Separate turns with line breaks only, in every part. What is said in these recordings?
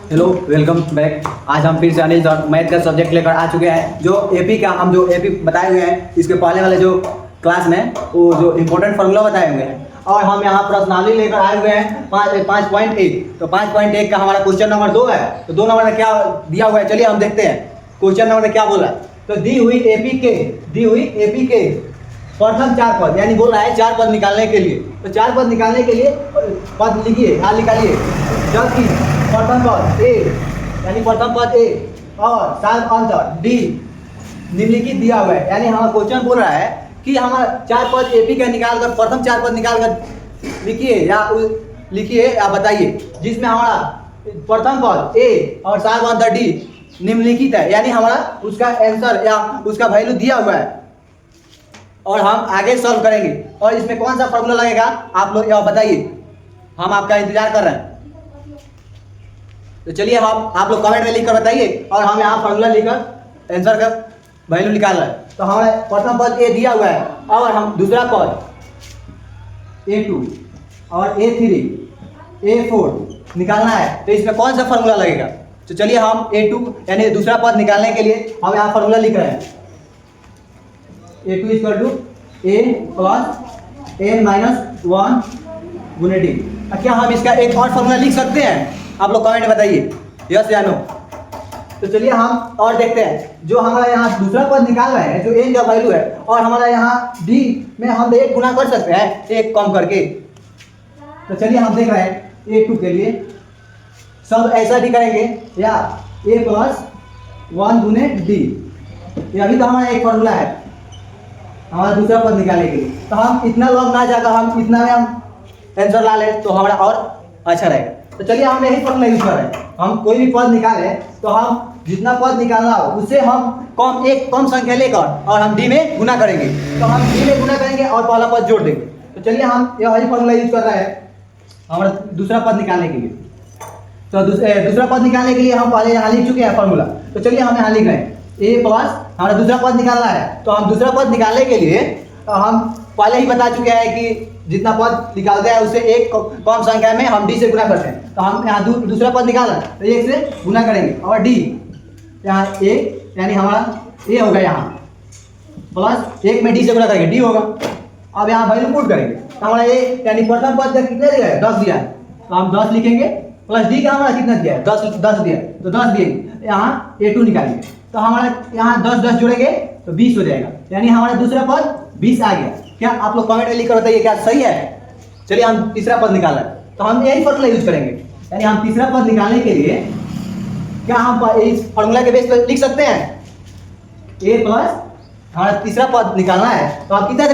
Hello, welcome back. आज हम फिर से अनिल सर मैथ का सब्जेक्ट लेकर आ चुके हैं। जो एपी का हम जो एपी बताए हुए हैं, इसके पहले वाले जो क्लास में वो जो इम्पोर्टेंट फार्मूला बताए हुए हैं, और हम यहाँ प्रश्नावली लेकर आए हुए हैं 5.1। तो 5.1 का हमारा क्वेश्चन नंबर 2 है। तो 2 नंबर में क्या दिया हुआ है, चलिए हम देखते हैं क्वेश्चन नंबर में क्या बोल रहा है। तो दी हुई एपी के प्रथम 4 पद, यानी बोल रहा है 4 पद निकालने के लिए। तो 4 पद निकालने के लिए पद लिखिए, यहाँ निकालिए। जबकि प्रथम पद ए, यानी प्रथम पद ए और सात अंतर डी निम्नलिखित दिया हुआ है। यानी हमारा क्वेश्चन बोल रहा है कि हमारा 4 पद एपी का निकाल कर, प्रथम 4 पद निकाल कर लिखिए या बताइए, जिसमें हमारा प्रथम पद ए और सात अंतर डी निम्नलिखित है। यानी हमारा उसका आंसर या उसका वैल्यू दिया हुआ है, और हम आगे सॉल्व करेंगे। और इसमें कौन सा फॉर्मूला लगेगा आप लोग यह बताइए, हम आपका इंतजार कर रहे हैं। तो चलिए हम आप लोग कमेंट में लिखकर बताइए, और हम यहाँ फॉर्मूला लिखकर आंसर का वैल्यू निकाल रहे हैं। तो हमारे प्रथम पद ए दिया हुआ है, और हम दूसरा पद A2 और A3 A4 निकालना है। तो इसमें कौन सा फॉर्मूला लगेगा? तो चलिए हम A2 यानी दूसरा पद निकालने के लिए हम यहाँ फॉर्मूला लिख रहे हैं। A2 = A + n-1 गुने डी। क्या हम इसका एक और फॉर्मूला लिख सकते हैं? आप लोग कमेंट में बताइए, यस या नो। तो चलिए हम और देखते हैं। जो हमारा यहाँ दूसरा पद निकाल रहे हैं, जो n का वैल्यू है, और हमारा यहाँ d में हम 1 गुना कर सकते हैं 1 कम करके। तो चलिए हम देख रहे हैं A2 के लिए सब ऐसा भी करेंगे, या A + 1 गुने डी। ये अभी तो हमारा एक फॉर्मूला है हमारा दूसरा पद निकालने के लिए। तो हम इतना लॉन्ग ना जाकर हम इतना में हम आंसर ला लें तो हमारा और अच्छा रहेगा। तो चलिए हम यही फॉर्मूला यूज कर रहे हैं। हम कोई भी पद निकालें तो हम जितना पद निकालना हो उससे हम कम संख्या लेकर और हम डी में गुना करेंगे। तो हम डी में गुना करेंगे और पहला पद जोड़ देंगे। तो चलिए हम यही फॉर्मूला यूज कर रहे हैं हमारा दूसरा पद निकालने के लिए। तो दूसरा पद निकालने के लिए हम पहले यहाँ लिख चुके हैं फॉर्मूला। तो चलिए हम यहाँ लिख रहे हैं ए प्लस, हमारा दूसरा पद निकालना है। तो हम दूसरा पद निकालने के लिए हम पहले ही बता चुके हैं कि जितना पद निकालते हैं उससे एक कम संख्या में हम डी से गुना करते हैं। तो हम यहाँ दूसरा पद निकालना है तो 1 से गुना करेंगे, और डी यहाँ ए यानी हमारा ए होगा, यहाँ प्लस 1 में डी से गुना करेंगे, डी होगा। अब यहाँ वैल्यू पुट करेंगे तो हमारा ए यानी प्रथम पद का कितना दिया है? 10 दिया है। तो हम 10 लिखेंगे, प्लस डी का हमारा कितना दिया है? 10 दिया है। तो 10 दिए, यहाँ A2 निकालेंगे। तो हमारा यहाँ 10 जुड़ेंगे तो 20 हो जाएगा, यानी हमारा दूसरा पद 20 आ गया। क्या आप लोग कमेंट में लिख कर बताइए क्या सही है? चलिए हम तीसरा पद निकालना है, तो हम यही फॉर्मूला यूज करेंगे। यानी हम तीसरा पद निकालने के लिए क्या हम इस फॉर्मूला के बेस पर लिख सकते हैं ए प्लस, हमारा तीसरा पद निकालना है तो आप कितना से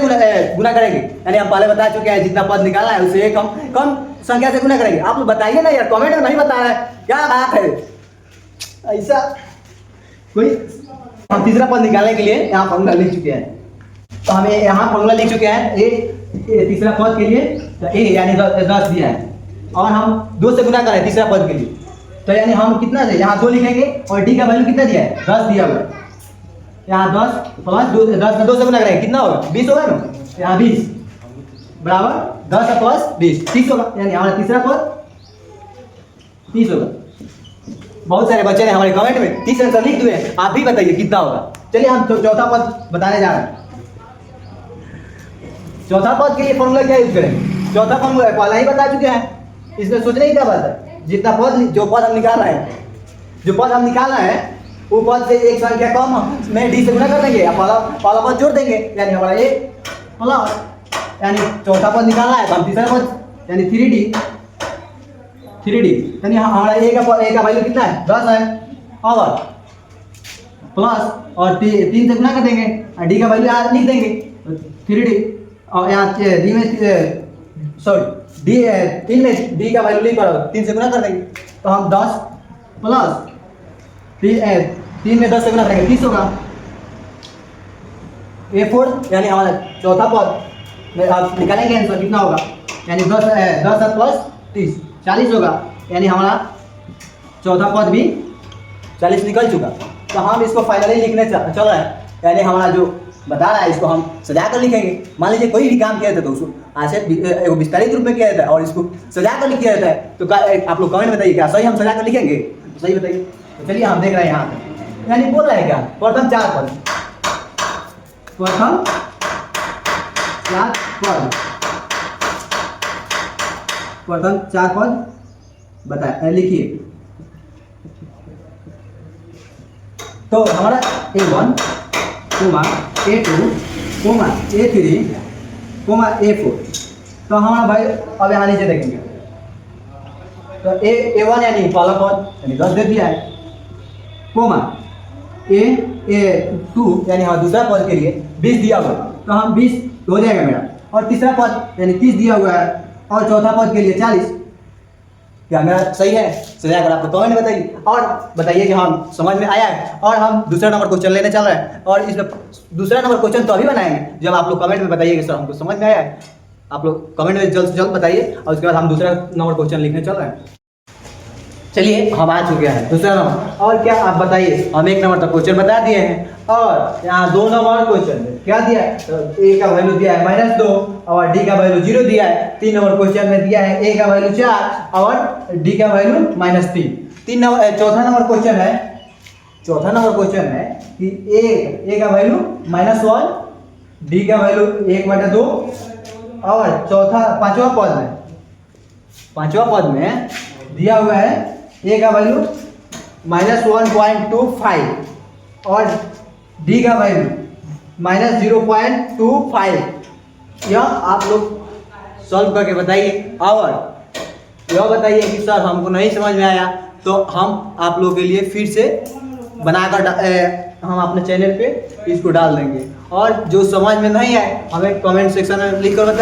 गुना करेंगे? यानी हम पहले बता चुके हैं जितना पद निकालना है उससे कम संख्या से गुना करेंगे। आप लोग बताइए ना यार, कमेंट में नहीं बता रहे, क्या बात है ऐसा कोई। हम तीसरा पद निकालने के लिए यहाँ फॉर्मूला लिख चुके हैं। तो हमें यहाँ फॉर्मूला लिख चुके हैं ए तीसरा पद के लिए। तो ए यानी 10 दिया है, और हम 2 से गुना करें तीसरा पद के लिए। तो यानी हम कितना से यहाँ 2 लिखेंगे, और डी का वैल्यू कितना दिया है? 10 दिया हुआ है। यहाँ 10 प्लस 10 में 2 से गुना करेंगे, कितना होगा? 20 होगा ना। यहाँ 20 बराबर 10 प्लस 20 30 होगा। यानी हमारा तीसरा पद 30 होगा। बहुत सारे बच्चे ने हमारे कमेंट में 30 आंसर लिख दिए, आप भी बताइए कितना होगा। चलिए हम चौथा पद बताने जा रहे हैं। चौथा पद के लिए फॉर्मूला क्या यूज करेंगे? चौथा फॉर्मूला पहला ही बता चुके हैं, इसमें सोचने की क्या बात है। जितना पद जो पद हम निकाल रहे हैं वो पद से एक संख्या कम में डी से गुना कर देंगे, या पहला पद जोड़ देंगे, यानी हमारा ए प्लस, यानी चौथा पद निकालना है तो हम तीसरा पद यानी 3D, यानी हमारा ए का वैल्यू कितना है? 10 है, और प्लस और 3 से गुना कर देंगे, और डी का वैल्यू यहाँ लिख देंगे 3D, और यहाँ डी में सॉरी डी 3 में डी का वैल्यू लिख कर 3 से गुना कर देंगे। तो हम 10 प्लस 3 में 10 से गुना करेंगे 30 होगा। A4 यानी हमारा चौथा पद में आप निकालेंगे आंसर कितना होगा? यानी 10 प्लस 30 40 होगा। यानी हमारा चौथा पद भी 40 निकल चुका। तो हम इसको फाइनली लिखने चल रहे हैं, यानी हमारा जो बता रहा है इसको हम सजा कर लिखेंगे। मान लीजिए कोई भी काम किया जाता है तो उसको आशय विस्तारित रूप में किया जाता है और इसको सजा कर लिखा जाता है। तो आप लोग कमेंट बताइए क्या सही हम सजा कर लिखेंगे? सही बताइए। तो चलिए हम देख रहे हैं यहाँ पे, यानी बोल रहे हैं क्या, प्रथम 4 पद, प्रथम 4 पद, प्रथम 4 पद बताए, लिखिए। तो हमारा A1, A2, A3, A4। तो हमारा भाई अब यहाँ नीचे देखेंगे, तो A1 यानी पहला पद यानी 10 दे दिया है, A2 यानी हाँ दूसरा पद के लिए 20 दिया हुआ है, तो हम 20 हो जाएगा मेरा। और तीसरा पद यानी 30 दिया हुआ है, और चौथा पद के लिए 40। क्या मेरा सही है? सही अगर आपको कमेंट में बताइए, और बताइए कि हम समझ में आया है। और हम दूसरा नंबर क्वेश्चन लेने चल रहे हैं, और इसमें दूसरा नंबर क्वेश्चन तो अभी बनाएंगे जब आप लोग कमेंट में बताइए कि सर हमको समझ में आया है। आप लोग कमेंट में जल्द से जल्द बताइए, और उसके बाद हम दूसरा नंबर क्वेश्चन लिखने चल रहे हैं। चलिए हम आ चुके हैं दूसरा नंबर। और क्या आप बताइए, हम 1 नंबर तक क्वेश्चन बता दिए हैं, और यहाँ 2 नंबर क्वेश्चन क्या दिया है, तो A का वैल्यू दिया है -2 और D का वैल्यू 0 दिया है। 3 नंबर क्वेश्चन में दिया है A का वैल्यू 4 और D का वैल्यू -3। चौथा नंबर क्वेश्चन है कि A का वैल्यू -1, D का वैल्यू 1/2, और पांचवा पद में दिया हुआ है A का वैल्यू -1.25 और D का वैल्यू -0.25। यह आप लोग सॉल्व करके बताइए, और यह बताइए कि सर हमको नहीं समझ में आया, तो हम आप लोगों के लिए फिर से बनाकर हम अपने चैनल पे इसको डाल देंगे। और जो समझ में नहीं आए हमें कमेंट सेक्शन में लिख कर बताइए।